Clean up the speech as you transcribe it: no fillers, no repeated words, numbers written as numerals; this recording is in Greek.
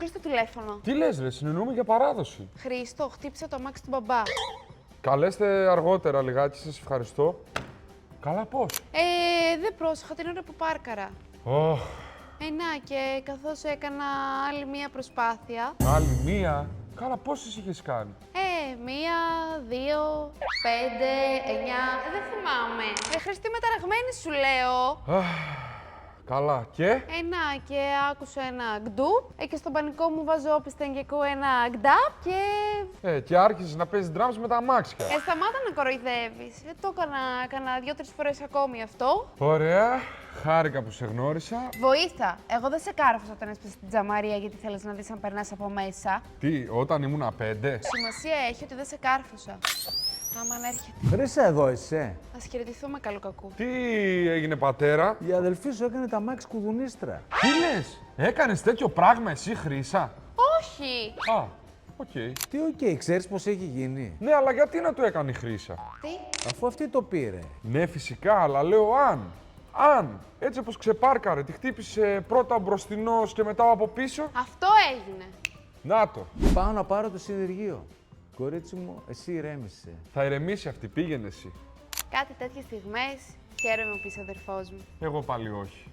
κλείσει το τηλέφωνο. Τι λες, ρε, συνεννοούμε για παράδοση. Χρήστο, χτύπησε το αμάξι του μπαμπά. Καλέστε αργότερα λιγάκι, σας ευχαριστώ. Καλά πώς. Δεν πρόσεχα την ώρα που πάρκαρα. Ωχ, Να και καθώς έκανα άλλη μία προσπάθεια. άλλη μία. Καλά, πόσες είχες κάνει. 1, 2, 5, 9. Δεν θυμάμαι. Χρήστο, είμαι ταραγμένη, σου λέω. Καλά, και. Και άκουσα ένα γκντου. Και στον πανικό μου βάζω όπισθεν και ακούω ένα γκνταπ και... Και άρχισες να παίζεις drums με τα αμάξια. Σταμάτα να κοροϊδεύεις. Το έκανα 2-3 φορές ακόμη αυτό. Ωραία. Χάρηκα που σε γνώρισα. Βοήθα. Εγώ δεν σε κάρφωσα όταν έσπασε την τζαμαρία γιατί θέλεις να δεις αν περνάς από μέσα. Τι, όταν ήμουν 5. Σημασία έχει ότι δεν σε κάρφωσα. Άμα αν έρχεται. Χρήσα, εδώ είσαι. Ας χαιρετηθούμε καλού κακού. Τι έγινε, πατέρα. Η αδελφή σου έκανε τα μάξι κουδουνίστρα. Τι λες, έκανες τέτοιο πράγμα εσύ, Χρύσα. Όχι! Α, οκ. Τι οκ, ξέρεις πώς έχει γίνει. Ναι, αλλά γιατί να το έκανε η Χρύσα. Τι? Αφού αυτή το πήρε. Ναι, φυσικά, αλλά λέω αν. Αν, έτσι όπως ξεπάρκαρε, τη χτύπησε πρώτα ο μπροστινός και μετά από πίσω. Αυτό έγινε. Να το. Πάω να πάρω το συνεργείο. Κορίτσι μου, εσύ ηρέμησε. Θα ηρεμήσει αυτή, πήγαινε εσύ. Κάτι τέτοιες στιγμές χαίρομαι που είσαι αδερφός μου. Εγώ πάλι όχι.